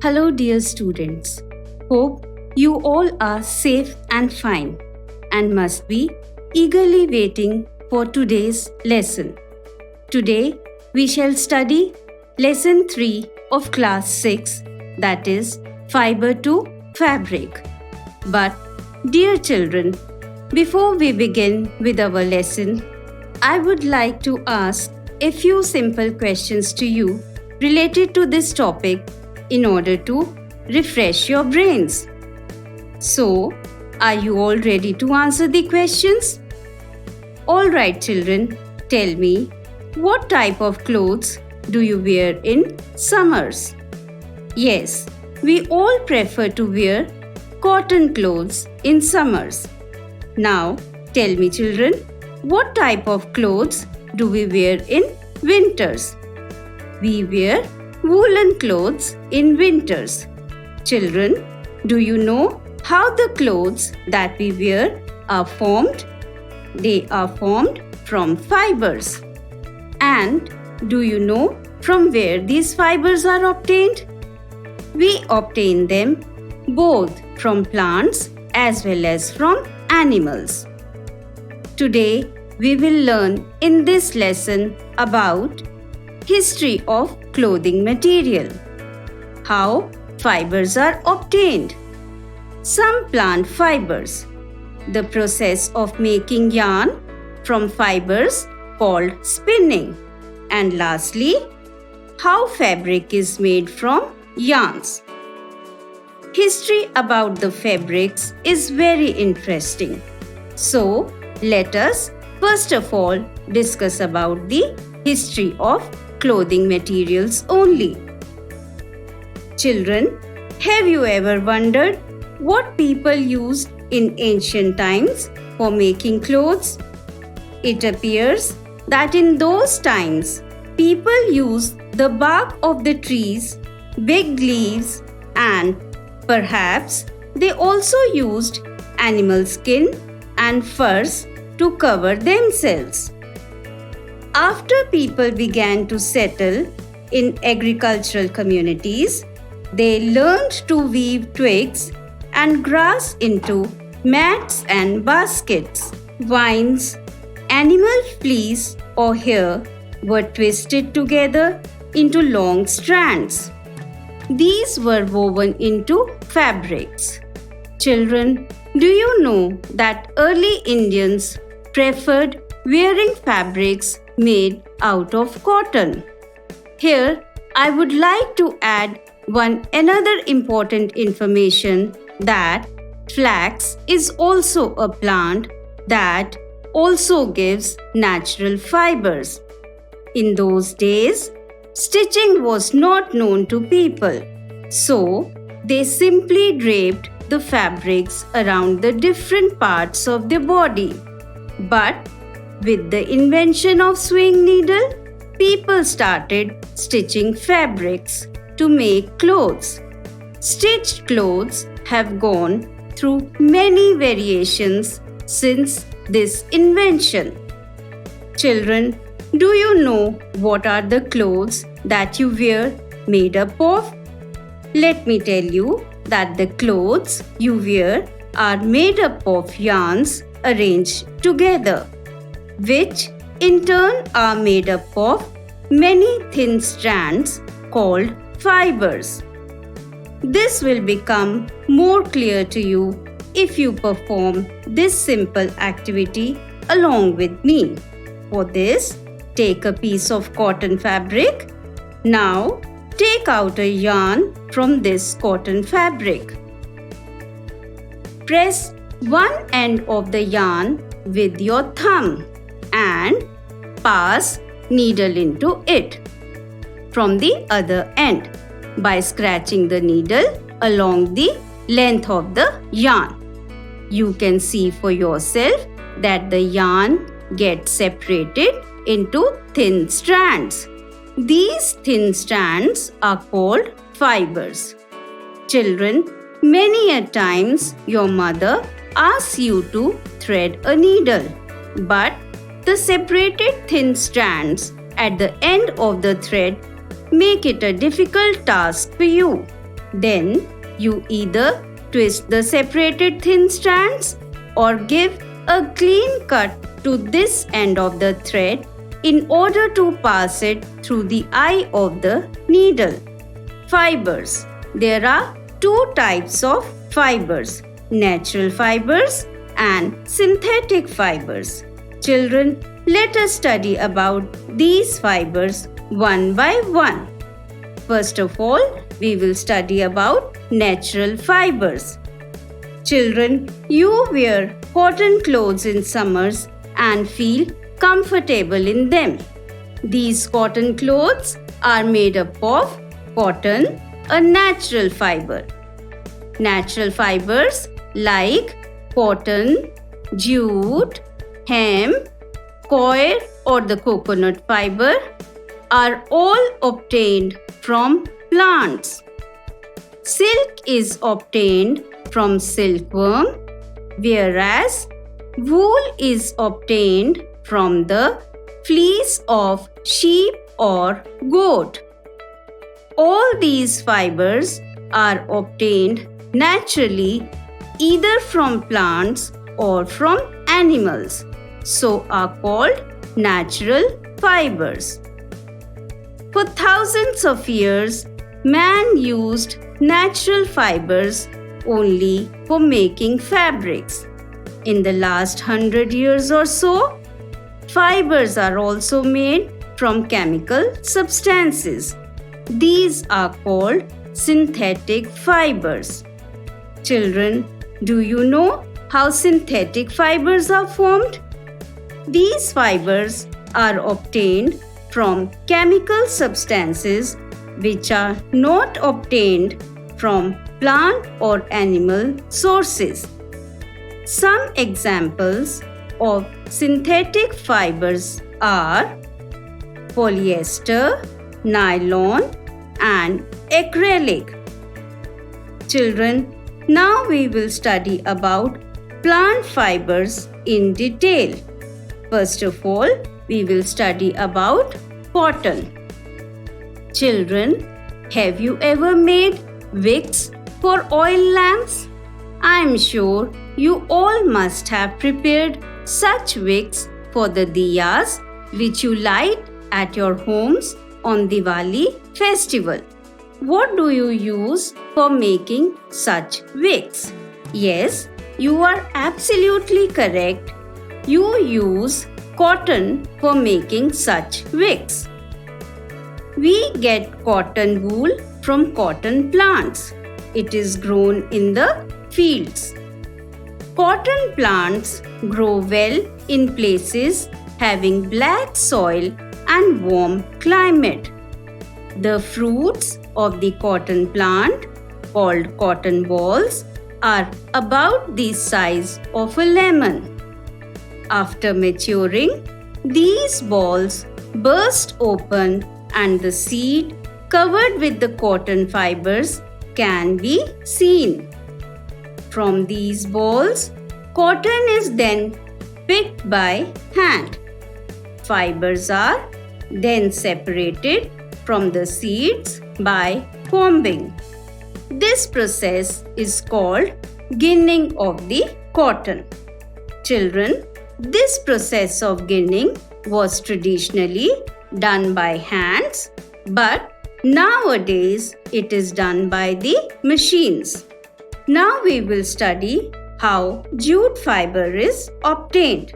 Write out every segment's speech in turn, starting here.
Hello, dear students. Hope you all are safe and fine and must be eagerly waiting for today's lesson. Today, we shall study Lesson 3 of Class 6, that is, Fiber to Fabric. But, dear children, before we begin with our lesson, I would like to ask a few simple questions to you related to this topic in order to refresh your brains. So, are you all ready to answer the questions? Alright, children, tell me, what type of clothes do you wear in summers? Yes, we all prefer to wear cotton clothes in summers. Now, tell me, children, what type of clothes do we wear in winters? We wear woolen clothes in winters. Children, do you know how the clothes that we wear are formed? They are formed from fibers. And do you know from where these fibers are obtained? We obtain them both from plants as well as from animals. Today, we will learn in this lesson about history of clothing material. How fibers are obtained. Some plant fibers. The process of making yarn from fibers called spinning. And lastly, how fabric is made from yarns. History about the fabrics is very interesting. So, let us first of all discuss about the history of clothing materials only. Children, have you ever wondered what people used in ancient times for making clothes? It appears that in those times, people used the bark of the trees, big leaves, and perhaps they also used animal skin and furs to cover themselves. After people began to settle in agricultural communities, they learned to weave twigs and grass into mats and baskets. Vines, animal fleece or hair were twisted together into long strands. These were woven into fabrics. Children, do you know that early Indians preferred wearing fabrics made out of cotton? Here, I would like to add one another important information that flax is also a plant that also gives natural fibers. In those days, stitching was not known to people, so they simply draped the fabrics around the different parts of the body. But with the invention of sewing needle, people started stitching fabrics to make clothes. Stitched clothes have gone through many variations since this invention. Children, do you know what are the clothes that you wear made up of? Let me tell you that the clothes you wear are made up of yarns arranged together, which in turn are made up of many thin strands called fibers. This will become more clear to you if you perform this simple activity along with me. For this, take a piece of cotton fabric. Now, take out a yarn from this cotton fabric. Press one end of the yarn with your thumb and pass needle into it from the other end by scratching the needle along the length of the yarn. You can see for yourself that the yarn gets separated into thin strands. These thin strands are called fibers. Children, many a times your mother asks you to thread a needle, but the separated thin strands at the end of the thread make it a difficult task for you. Then you either twist the separated thin strands or give a clean cut to this end of the thread in order to pass it through the eye of the needle. Fibers. There are two types of fibers: natural fibers and synthetic fibers. Children, let us study about these fibers one by one. First of all, we will study about natural fibers. Children, you wear cotton clothes in summers and feel comfortable in them. These cotton clothes are made up of cotton, a natural fiber. Natural fibers like cotton, jute, hemp, coir or the coconut fiber are all obtained from plants. Silk is obtained from silkworm, whereas wool is obtained from the fleece of sheep or goat. All these fibers are obtained naturally either from plants or from animals, so are called natural fibers. For thousands of years, man used natural fibers only for making fabrics. In the last 100 years or so, fibers are also made from chemical substances. These are called synthetic fibers. Children, do you know how synthetic fibers are formed? These fibers are obtained from chemical substances which are not obtained from plant or animal sources. Some examples of synthetic fibers are polyester, nylon, and acrylic. Children, now we will study about plant fibers in detail. First of all, we will study about cotton. Children, have you ever made wicks for oil lamps? I am sure you all must have prepared such wicks for the diyas which you light at your homes on Diwali festival. What do you use for making such wicks? Yes, you are absolutely correct. You use cotton for making such wicks. We get cotton wool from cotton plants. It is grown in the fields. Cotton plants grow well in places having black soil and warm climate. The fruits of the cotton plant, called cotton balls, are about the size of a lemon. After maturing, these balls burst open and the seed covered with the cotton fibers can be seen. From these balls, cotton is then picked by hand. Fibers are then separated from the seeds by combing. This process is called ginning of the cotton. Children, this process of ginning was traditionally done by hands, but nowadays it is done by the machines. Now we will study how jute fiber is obtained.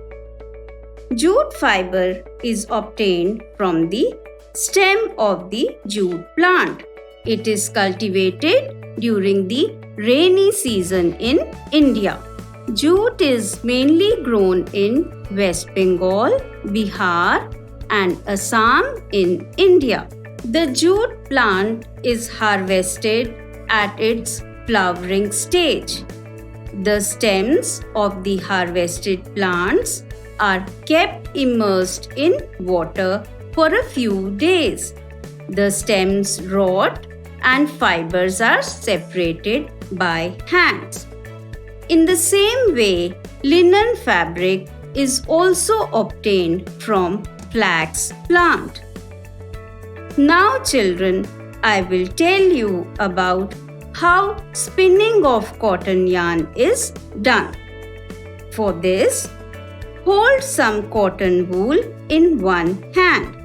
Jute fiber is obtained from the stem of the jute plant. It is cultivated during the rainy season in India. Jute is mainly grown in West Bengal, Bihar, and Assam in India. The jute plant is harvested at its flowering stage. The stems of the harvested plants are kept immersed in water for a few days. The stems rot and fibers are separated by hands. In the same way, linen fabric is also obtained from flax plant. Now children, I will tell you about how spinning of cotton yarn is done. For this, hold some cotton wool in one hand.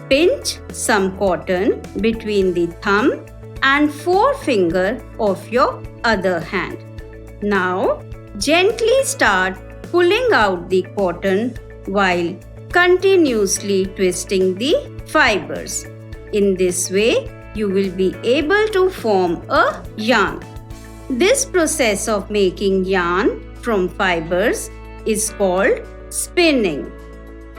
Pinch some cotton between the thumb and forefinger of your other hand. Now, gently start pulling out the cotton while continuously twisting the fibers. In this way, you will be able to form a yarn. This process of making yarn from fibers is called spinning.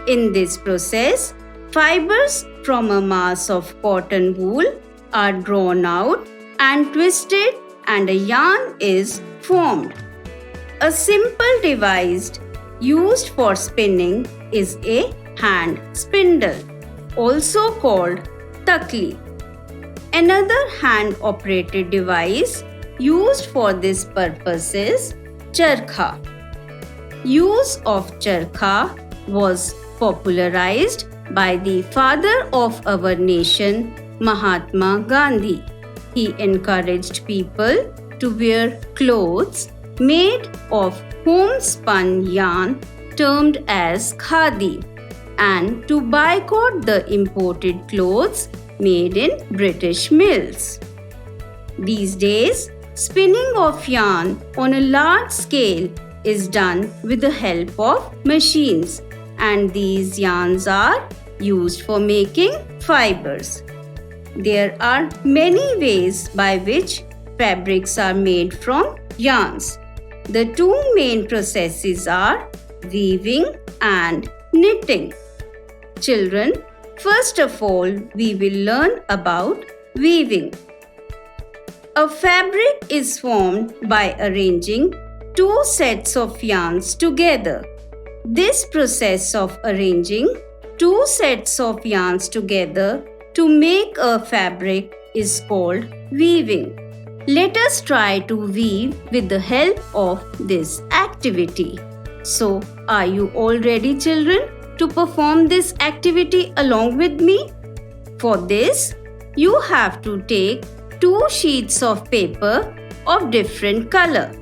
In this process, fibers from a mass of cotton wool are drawn out and twisted and a yarn is formed. A simple device used for spinning is a hand spindle, also called takli. Another hand-operated device used for this purpose is charkha. Use of charkha was popularized by the father of our nation, Mahatma Gandhi. He encouraged people to wear clothes made of homespun yarn termed as khadi and to boycott the imported clothes made in British mills. These days, spinning of yarn on a large scale is done with the help of machines, and these yarns are used for making fibers. There are many ways by which fabrics are made from yarns. The two main processes are weaving and knitting. Children, first of all, we will learn about weaving. A fabric is formed by arranging two sets of yarns together. This process of arranging two sets of yarns together to make a fabric is called weaving. Let us try to weave with the help of this activity. So, are you all ready, children, to perform this activity along with me? For this, you have to take two sheets of paper of different color.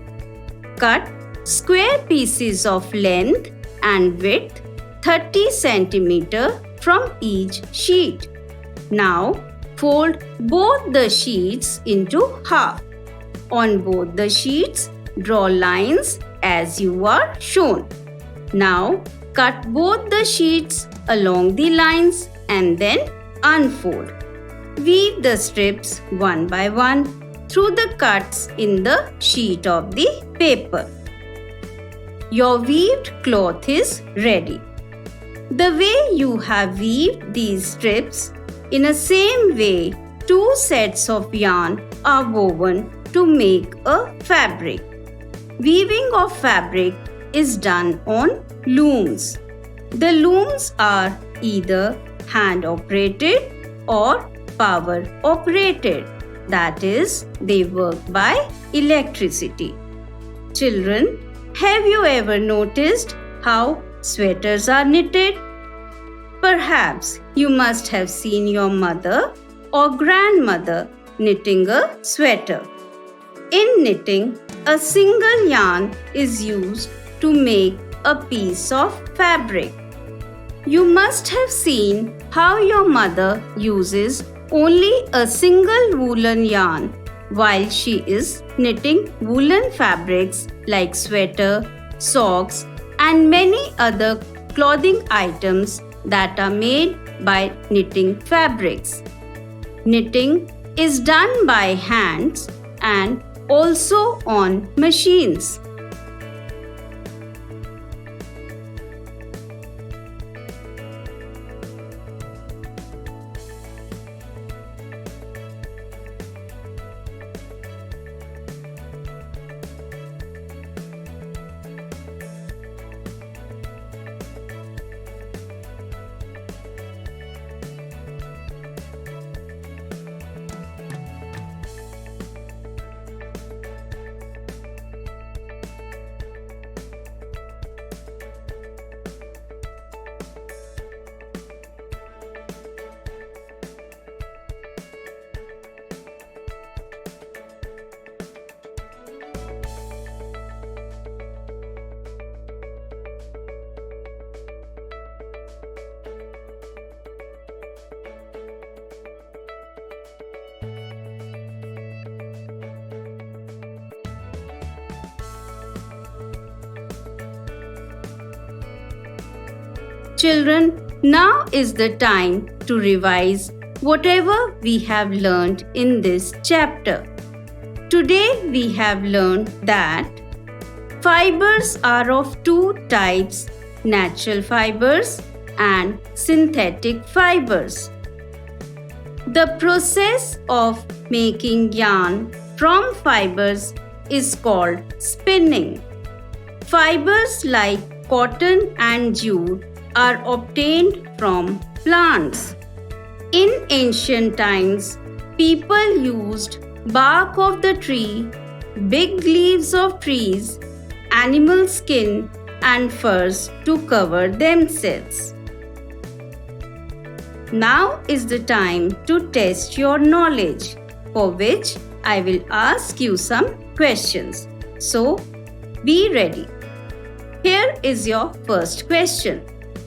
Cut square pieces of length and width 30 cm from each sheet. Now, fold both the sheets into half. On both the sheets, draw lines as you are shown. Now, cut both the sheets along the lines and then unfold. Weave the strips one by one through the cuts in the sheet of the paper. Your weaved cloth is ready. The way you have weaved these strips, in the same way, two sets of yarn are woven to make a fabric. Weaving of fabric is done on looms. The looms are either hand operated or power operated, that is, they work by electricity. Children, have you ever noticed how sweaters are knitted? Perhaps you must have seen your mother or grandmother knitting a sweater. In knitting, a single yarn is used to make a piece of fabric. You must have seen how your mother uses only a single woolen yarn while she is knitting woolen fabrics like sweater, socks, and many other clothing items that are made by knitting fabrics. Knitting is done by hands and also on machines. Children, now is the time to revise whatever we have learned in this chapter. Today we have learned that fibers are of two types: natural fibers and synthetic fibers. The process of making yarn from fibers is called spinning. Fibers like cotton and jute are obtained from plants. In ancient times, people used bark of the tree, big leaves of trees, animal skin, and furs to cover themselves. Now is the time to test your knowledge, for which I will ask you some questions. So, be ready. Here is your first question.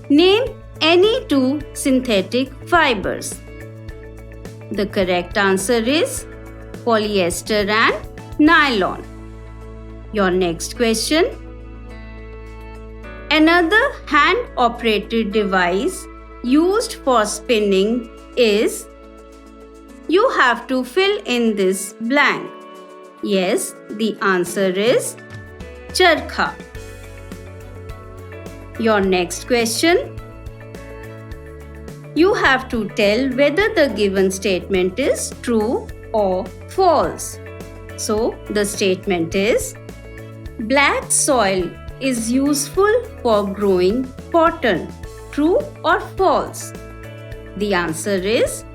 Name any two synthetic fibers. The correct answer is polyester and nylon. Your next question. Another hand-operated device used for spinning is. You have to fill in this blank. Yes, the answer is charkha. Your next question. You have to tell whether the given statement is true or false. So, the statement is: black soil is useful for growing cotton. True or false? The answer is,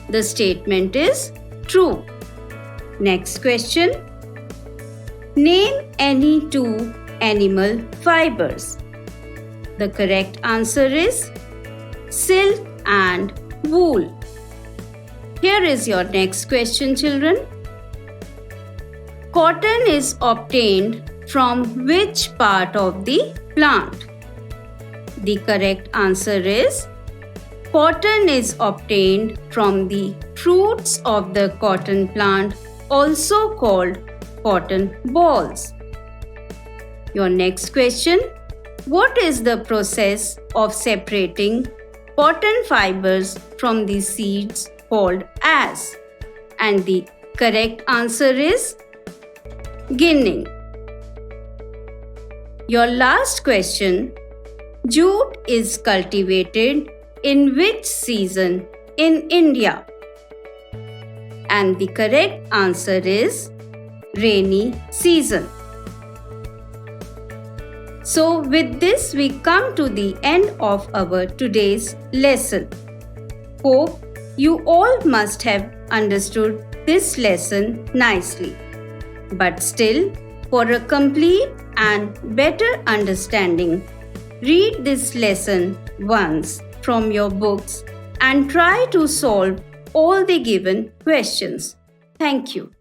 the statement is true. Next question. Name any two animal fibers. The correct answer is silk and wool. Here is your next question, children. Cotton is obtained from which part of the plant? The correct answer is cotton is obtained from the fruits of the cotton plant, also called cotton balls. Your next question. What is the process of separating cotton fibers from the seeds called as? And the correct answer is ginning. Your last question. Jute is cultivated in which season in India? And the correct answer is rainy season. So with this we come to the end of our today's lesson. Hope you all must have understood this lesson nicely. But still, for a complete and better understanding, read this lesson once from your books and try to solve all the given questions. Thank you.